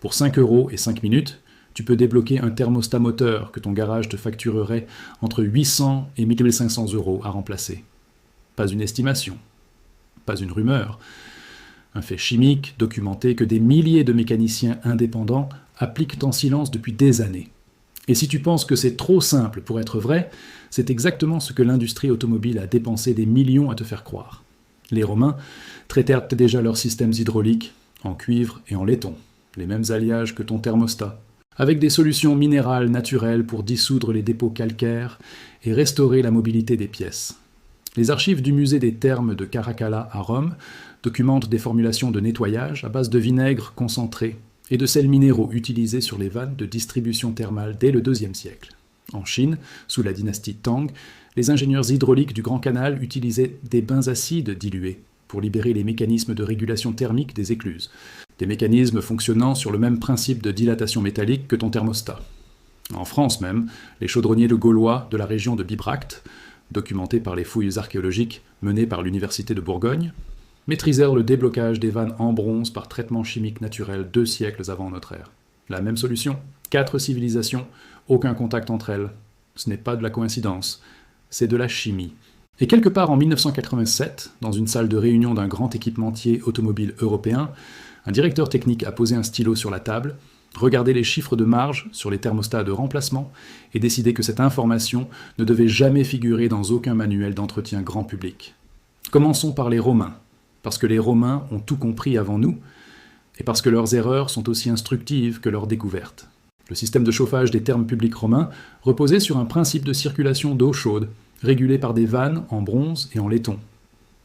Pour 5 € et 5 minutes, tu peux débloquer un thermostat moteur que ton garage te facturerait entre 800 et 1500 € à remplacer. Pas une estimation, pas une rumeur. Un fait chimique, documenté, que des milliers de mécaniciens indépendants appliquent en silence depuis des années. Et si tu penses que c'est trop simple pour être vrai, c'est exactement ce que l'industrie automobile a dépensé des millions à te faire croire. Les Romains traitèrent déjà leurs systèmes hydrauliques en cuivre et en laiton, les mêmes alliages que ton thermostat, avec des solutions minérales naturelles pour dissoudre les dépôts calcaires et restaurer la mobilité des pièces. Les archives du musée des Thermes de Caracalla à Rome documentent des formulations de nettoyage à base de vinaigre concentré et de sels minéraux utilisés sur les vannes de distribution thermale dès le IIe siècle. En Chine, sous la dynastie Tang, les ingénieurs hydrauliques du Grand Canal utilisaient des bains acides dilués pour libérer les mécanismes de régulation thermique des écluses, des mécanismes fonctionnant sur le même principe de dilatation métallique que ton thermostat. En France même, les chaudronniers de Gaulois de la région de Bibracte, documentés par les fouilles archéologiques menées par l'Université de Bourgogne, maîtrisèrent le déblocage des vannes en bronze par traitement chimique naturel 2 siècles avant notre ère. La même solution, 4 civilisations, aucun contact entre elles. Ce n'est pas de la coïncidence, c'est de la chimie. Et quelque part en 1987, dans une salle de réunion d'un grand équipementier automobile européen, un directeur technique a posé un stylo sur la table, regardé les chiffres de marge sur les thermostats de remplacement et décidé que cette information ne devait jamais figurer dans aucun manuel d'entretien grand public. Commençons par les Romains, parce que les Romains ont tout compris avant nous, et parce que leurs erreurs sont aussi instructives que leurs découvertes. Le système de chauffage des thermes publics romains reposait sur un principe de circulation d'eau chaude, régulé par des vannes en bronze et en laiton.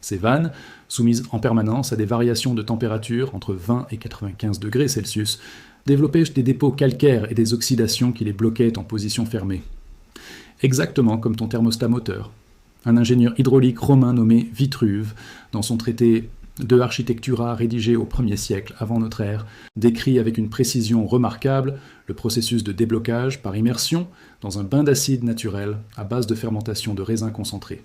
Ces vannes, soumises en permanence à des variations de température entre 20 et 95 degrés Celsius, développaient des dépôts calcaires et des oxydations qui les bloquaient en position fermée. Exactement comme ton thermostat moteur. Un ingénieur hydraulique romain nommé Vitruve, dans son traité De Architectura rédigé au 1er siècle avant notre ère, décrit avec une précision remarquable le processus de déblocage par immersion dans un bain d'acide naturel à base de fermentation de raisins concentrés.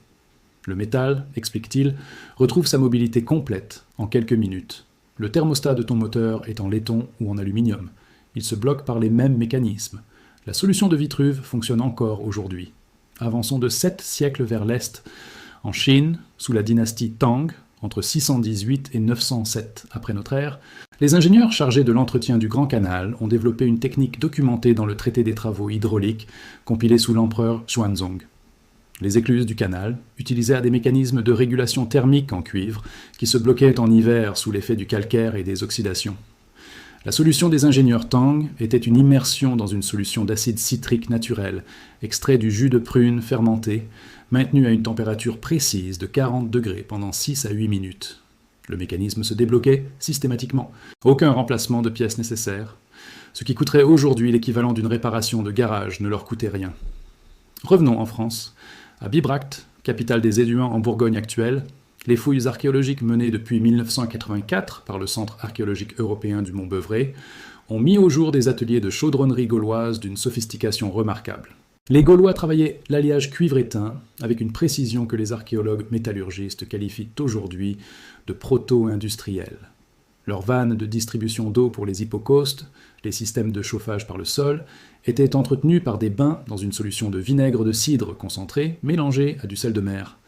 Le métal, explique-t-il, retrouve sa mobilité complète en quelques minutes. Le thermostat de ton moteur est en laiton ou en aluminium. Il se bloque par les mêmes mécanismes. La solution de Vitruve fonctionne encore aujourd'hui. Avançons de 7 siècles vers l'est. En Chine, sous la dynastie Tang, entre 618 et 907 après notre ère, les ingénieurs chargés de l'entretien du Grand Canal ont développé une technique documentée dans le traité des travaux hydrauliques compilé sous l'empereur Xuanzong. Les écluses du canal utilisèrent des mécanismes de régulation thermique en cuivre qui se bloquaient en hiver sous l'effet du calcaire et des oxydations. La solution des ingénieurs Tang était une immersion dans une solution d'acide citrique naturel, extrait du jus de prune fermenté, maintenu à une température précise de 40 degrés pendant 6 à 8 minutes. Le mécanisme se débloquait systématiquement, aucun remplacement de pièces nécessaires. Ce qui coûterait aujourd'hui l'équivalent d'une réparation de garage ne leur coûtait rien. Revenons en France. À Bibracte, capitale des Éduins en Bourgogne actuelle, les fouilles archéologiques menées depuis 1984 par le Centre archéologique européen du Mont-Beuvray ont mis au jour des ateliers de chaudronnerie gauloise d'une sophistication remarquable. Les Gaulois travaillaient l'alliage cuivre-étain avec une précision que les archéologues métallurgistes qualifient aujourd'hui de proto-industrielle. Leurs vannes de distribution d'eau pour les hypocaustes, les systèmes de chauffage par le sol, étaient entretenus par des bains dans une solution de vinaigre de cidre concentré mélangé à du sel de mer.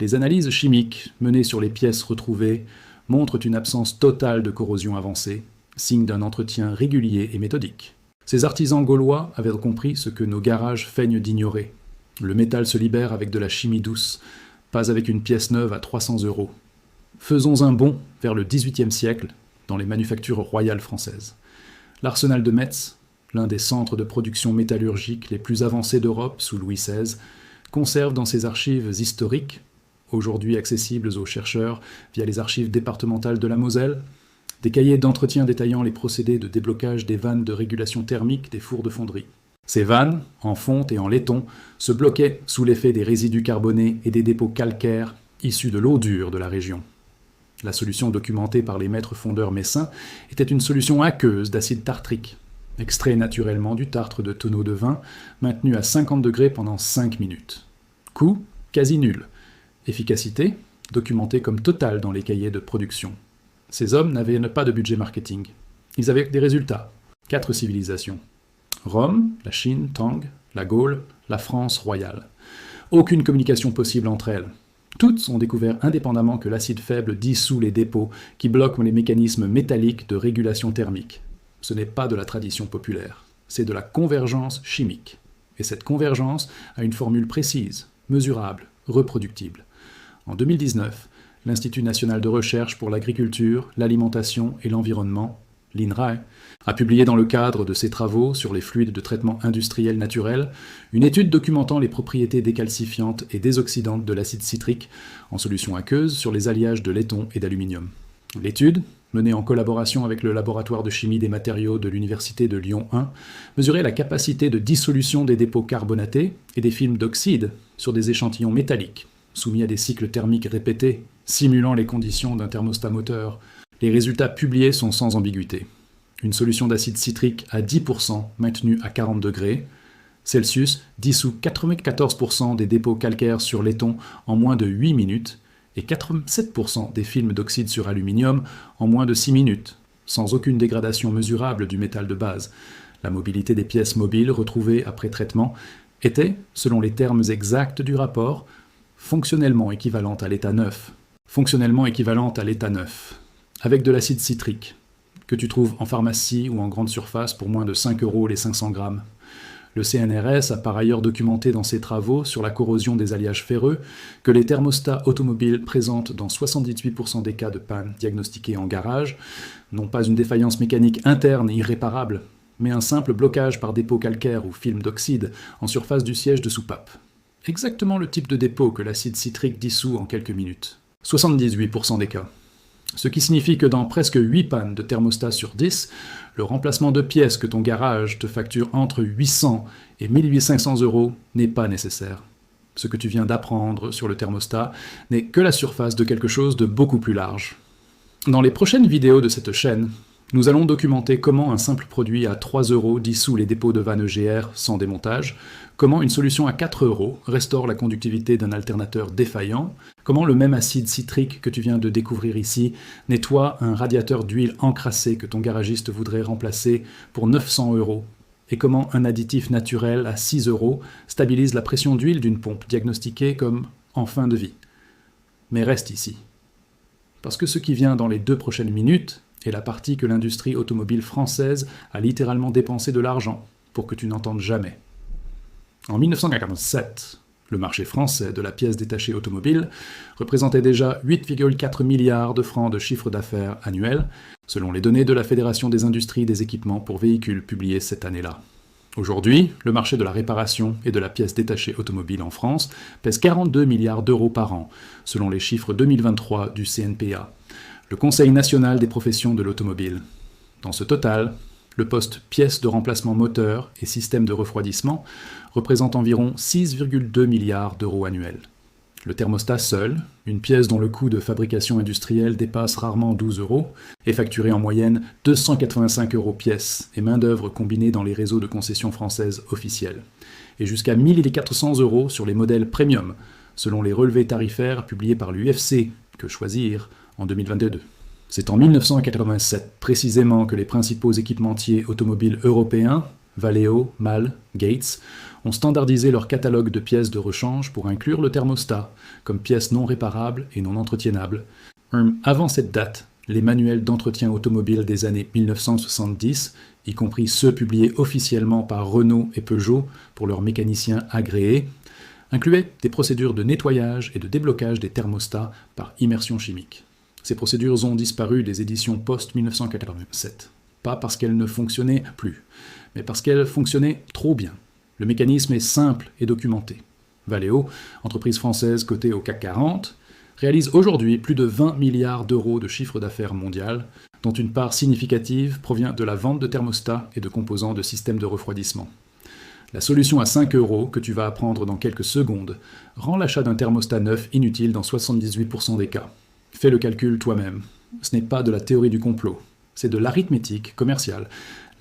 Les analyses chimiques menées sur les pièces retrouvées montrent une absence totale de corrosion avancée, signe d'un entretien régulier et méthodique. Ces artisans gaulois avaient compris ce que nos garages feignent d'ignorer. Le métal se libère avec de la chimie douce, pas avec une pièce neuve à 300 €. Faisons un bond vers le XVIIIe siècle dans les manufactures royales françaises. L'arsenal de Metz, l'un des centres de production métallurgique les plus avancés d'Europe sous Louis XVI, conserve dans ses archives historiques, aujourd'hui accessibles aux chercheurs via les archives départementales de la Moselle, des cahiers d'entretien détaillant les procédés de déblocage des vannes de régulation thermique des fours de fonderie. Ces vannes, en fonte et en laiton, se bloquaient sous l'effet des résidus carbonés et des dépôts calcaires issus de l'eau dure de la région. La solution documentée par les maîtres fondeurs messins était une solution aqueuse d'acide tartrique, extrait naturellement du tartre de tonneaux de vin, maintenu à 50 degrés pendant 5 minutes. Coût quasi nul. Efficacité documentée comme totale dans les cahiers de production. Ces hommes n'avaient pas de budget marketing. Ils avaient des résultats. 4 civilisations. Rome, la Chine, Tang, la Gaule, la France royale. Aucune communication possible entre elles. Toutes ont découvert indépendamment que l'acide faible dissout les dépôts qui bloquent les mécanismes métalliques de régulation thermique. Ce n'est pas de la tradition populaire, c'est de la convergence chimique. Et cette convergence a une formule précise, mesurable, reproductible. En 2019, l'Institut national de recherche pour l'agriculture, l'alimentation et l'environnement, l'INRAE, a publié dans le cadre de ses travaux sur les fluides de traitement industriel naturel une étude documentant les propriétés décalcifiantes et désoxydantes de l'acide citrique en solution aqueuse sur les alliages de laiton et d'aluminium. L'étude, menée en collaboration avec le laboratoire de chimie des matériaux de l'Université de Lyon 1, mesurait la capacité de dissolution des dépôts carbonatés et des films d'oxyde sur des échantillons métalliques, soumis à des cycles thermiques répétés, simulant les conditions d'un thermostat moteur. Les résultats publiés sont sans ambiguïté. Une solution d'acide citrique à 10% maintenue à 40 degrés Celsius dissout 94% des dépôts calcaires sur laiton en moins de 8 minutes et 87% des films d'oxyde sur aluminium en moins de 6 minutes, sans aucune dégradation mesurable du métal de base. La mobilité des pièces mobiles retrouvées après traitement était, selon les termes exacts du rapport, fonctionnellement équivalente à l'état neuf. Fonctionnellement équivalente à l'état neuf. Avec de l'acide citrique, que tu trouves en pharmacie ou en grande surface pour moins de 5 € les 500 grammes. Le CNRS a par ailleurs documenté dans ses travaux sur la corrosion des alliages ferreux que les thermostats automobiles présentent dans 78% des cas de panne diagnostiqués en garage, non pas une défaillance mécanique interne et irréparable, mais un simple blocage par dépôt calcaire ou film d'oxyde en surface du siège de soupape. Exactement le type de dépôt que l'acide citrique dissout en quelques minutes. 78% des cas. Ce qui signifie que dans presque 8 pannes de thermostat sur 10, le remplacement de pièces que ton garage te facture entre 800 et 1500 € n'est pas nécessaire. Ce que tu viens d'apprendre sur le thermostat n'est que la surface de quelque chose de beaucoup plus large. Dans les prochaines vidéos de cette chaîne, nous allons documenter comment un simple produit à 3 € dissout les dépôts de vannes EGR sans démontage, comment une solution à 4 € restaure la conductivité d'un alternateur défaillant, comment le même acide citrique que tu viens de découvrir ici nettoie un radiateur d'huile encrassé que ton garagiste voudrait remplacer pour 900 €, et comment un additif naturel à 6 € stabilise la pression d'huile d'une pompe diagnostiquée comme en fin de vie. Mais reste ici. Parce que ce qui vient dans les 2 prochaines minutes est la partie que l'industrie automobile française a littéralement dépensé de l'argent pour que tu n'entendes jamais. En 1947, le marché français de la pièce détachée automobile représentait déjà 8,4 milliards de francs de chiffre d'affaires annuel, selon les données de la Fédération des industries des équipements pour véhicules publiées cette année-là. Aujourd'hui, le marché de la réparation et de la pièce détachée automobile en France pèse 42 milliards d'euros par an, selon les chiffres 2023 du CNPA, le Conseil national des professions de l'automobile. Dans ce total, le poste pièces de remplacement moteur et système de refroidissement représente environ 6,2 milliards d'euros annuels. Le thermostat seul, une pièce dont le coût de fabrication industrielle dépasse rarement 12 €, est facturé en moyenne 285 € pièce et main-d'œuvre combinée dans les réseaux de concessions françaises officielles, et jusqu'à 1400 € sur les modèles premium, selon les relevés tarifaires publiés par l'UFC, que choisir, en 2022. C'est en 1987 précisément que les principaux équipementiers automobiles européens, Valeo, MAL, Gates, ont standardisé leur catalogue de pièces de rechange pour inclure le thermostat comme pièce non réparable et non entretiennable. Avant cette date, les manuels d'entretien automobile des années 1970, y compris ceux publiés officiellement par Renault et Peugeot pour leurs mécaniciens agréés, incluaient des procédures de nettoyage et de déblocage des thermostats par immersion chimique. Ces procédures ont disparu des éditions post-1987. Pas parce qu'elles ne fonctionnaient plus, mais parce qu'elles fonctionnaient trop bien. Le mécanisme est simple et documenté. Valeo, entreprise française cotée au CAC 40, réalise aujourd'hui plus de 20 milliards d'euros de chiffre d'affaires mondial, dont une part significative provient de la vente de thermostats et de composants de systèmes de refroidissement. La solution à 5 € que tu vas apprendre dans quelques secondes rend l'achat d'un thermostat neuf inutile dans 78% des cas. Fais le calcul toi-même. Ce n'est pas de la théorie du complot, c'est de l'arithmétique commerciale.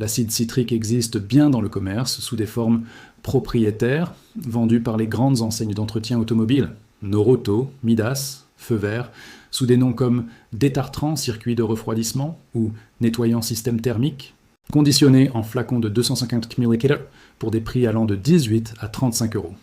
L'acide citrique existe bien dans le commerce sous des formes propriétaires, vendues par les grandes enseignes d'entretien automobile. Noroto, Midas, Feu Vert, sous des noms comme détartrant circuit de refroidissement ou nettoyant système thermique, conditionnés en flacons de 250 ml pour des prix allant de 18 à 35 euros.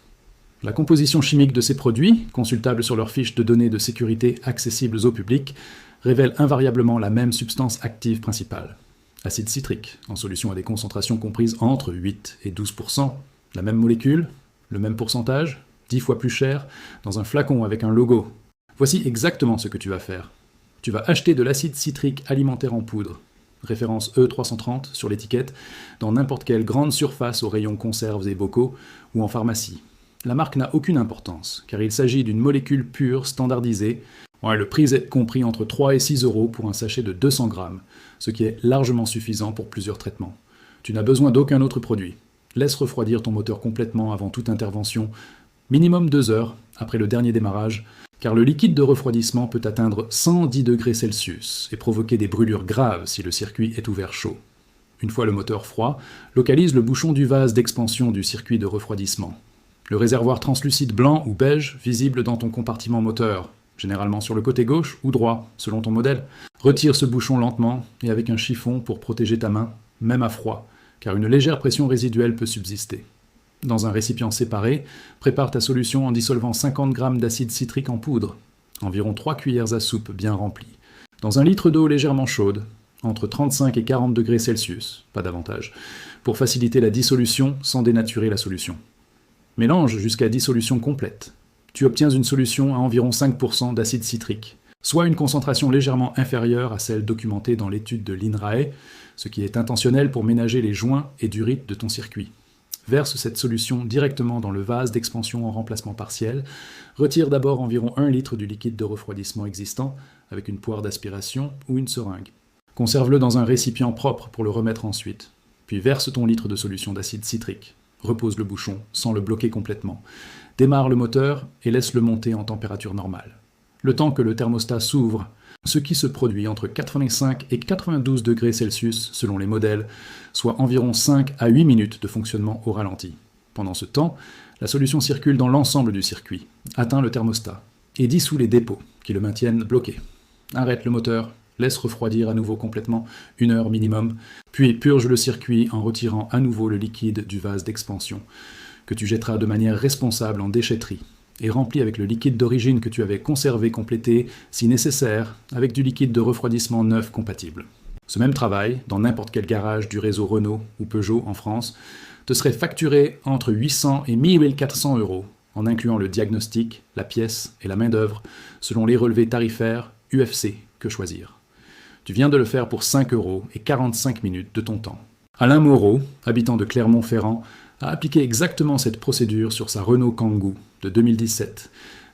La composition chimique de ces produits, consultable sur leurs fiches de données de sécurité accessibles au public, révèle invariablement la même substance active principale. Acide citrique, en solution à des concentrations comprises entre 8 et 12%, la même molécule, le même pourcentage, 10 fois plus cher, dans un flacon avec un logo. Voici exactement ce que tu vas faire. Tu vas acheter de l'acide citrique alimentaire en poudre, référence E330 sur l'étiquette, dans n'importe quelle grande surface au rayon conserves et bocaux, ou en pharmacie. La marque n'a aucune importance, car il s'agit d'une molécule pure, standardisée. Le prix est compris entre 3 et 6 euros pour un sachet de 200 grammes, ce qui est largement suffisant pour plusieurs traitements. Tu n'as besoin d'aucun autre produit. Laisse refroidir ton moteur complètement avant toute intervention, minimum 2 heures après le dernier démarrage, car le liquide de refroidissement peut atteindre 110 degrés Celsius et provoquer des brûlures graves si le circuit est ouvert chaud. Une fois le moteur froid, localise le bouchon du vase d'expansion du circuit de refroidissement. Le réservoir translucide blanc ou beige visible dans ton compartiment moteur, généralement sur le côté gauche ou droit, selon ton modèle. Retire ce bouchon lentement et avec un chiffon pour protéger ta main, même à froid, car une légère pression résiduelle peut subsister. Dans un récipient séparé, prépare ta solution en dissolvant 50 g d'acide citrique en poudre, environ 3 cuillères à soupe bien remplies, dans un litre d'eau légèrement chaude, entre 35 et 40 degrés Celsius, pas davantage, pour faciliter la dissolution sans dénaturer la solution. Mélange jusqu'à dissolution complète. Tu obtiens une solution à environ 5% d'acide citrique, soit une concentration légèrement inférieure à celle documentée dans l'étude de l'INRAE, ce qui est intentionnel pour ménager les joints et durites de ton circuit. Verse cette solution directement dans le vase d'expansion en remplacement partiel. Retire d'abord environ 1 litre du liquide de refroidissement existant avec une poire d'aspiration ou une seringue. Conserve-le dans un récipient propre pour le remettre ensuite. Puis verse ton litre de solution d'acide citrique. Repose le bouchon sans le bloquer complètement. Démarre le moteur et laisse-le monter en température normale. Le temps que le thermostat s'ouvre, ce qui se produit entre 85 et 92 degrés Celsius selon les modèles, soit environ 5 à 8 minutes de fonctionnement au ralenti. Pendant ce temps, la solution circule dans l'ensemble du circuit, atteint le thermostat et dissout les dépôts qui le maintiennent bloqué. Arrête le moteur, laisse refroidir à nouveau complètement 1 heure minimum, puis purge le circuit en retirant à nouveau le liquide du vase d'expansion, que tu jetteras de manière responsable en déchetterie, et rempli avec le liquide d'origine que tu avais conservé complété, si nécessaire, avec du liquide de refroidissement neuf compatible. Ce même travail, dans n'importe quel garage du réseau Renault ou Peugeot en France, te serait facturé entre 800 et 1400 euros, en incluant le diagnostic, la pièce et la main-d'œuvre, selon les relevés tarifaires UFC que choisir. Tu viens de le faire pour 5 euros et 45 minutes de ton temps. Alain Moreau, habitant de Clermont-Ferrand, a appliqué exactement cette procédure sur sa Renault Kangoo de 2017,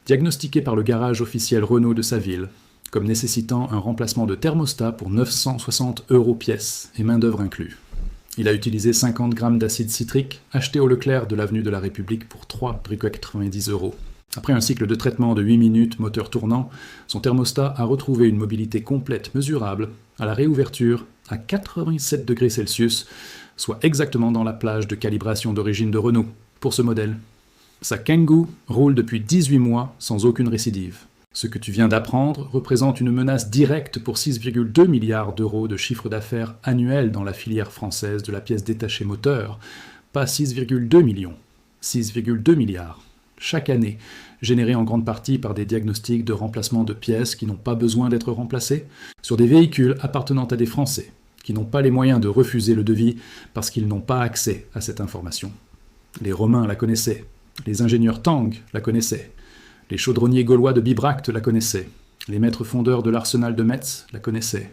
diagnostiquée par le garage officiel Renault de sa ville, comme nécessitant un remplacement de thermostat pour 960 euros pièce et main-d'œuvre inclus. Il a utilisé 50 g d'acide citrique acheté au Leclerc de l'avenue de la République pour 3,90 euros. Après un cycle de traitement de 8 minutes, moteur tournant, son thermostat a retrouvé une mobilité complète mesurable à la réouverture à 87 degrés Celsius, soit exactement dans la plage de calibration d'origine de Renault pour ce modèle. Sa Kangoo roule depuis 18 mois sans aucune récidive. Ce que tu viens d'apprendre représente une menace directe pour 6,2 milliards d'euros de chiffre d'affaires annuel dans la filière française de la pièce détachée moteur, pas 6,2 millions, 6,2 milliards. Chaque année, générés en grande partie par des diagnostics de remplacement de pièces qui n'ont pas besoin d'être remplacées, sur des véhicules appartenant à des Français, qui n'ont pas les moyens de refuser le devis parce qu'ils n'ont pas accès à cette information. Les Romains la connaissaient, les ingénieurs Tang la connaissaient, les chaudronniers gaulois de Bibracte la connaissaient, les maîtres fondeurs de l'arsenal de Metz la connaissaient.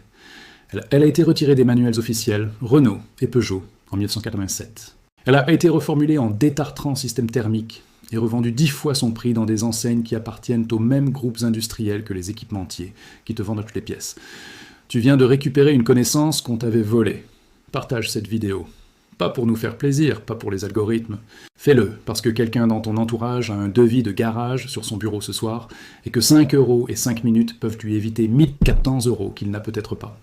Elle a été retirée des manuels officiels Renault et Peugeot en 1987. Elle a été reformulée en détartrant système thermique et revendue 10 fois son prix dans des enseignes qui appartiennent aux mêmes groupes industriels que les équipementiers, qui te vendent toutes les pièces. Tu viens de récupérer une connaissance qu'on t'avait volée. Partage cette vidéo. Pas pour nous faire plaisir, pas pour les algorithmes. Fais-le, parce que quelqu'un dans ton entourage a un devis de garage sur son bureau ce soir, et que 5 euros et 5 minutes peuvent lui éviter 1400 euros qu'il n'a peut-être pas.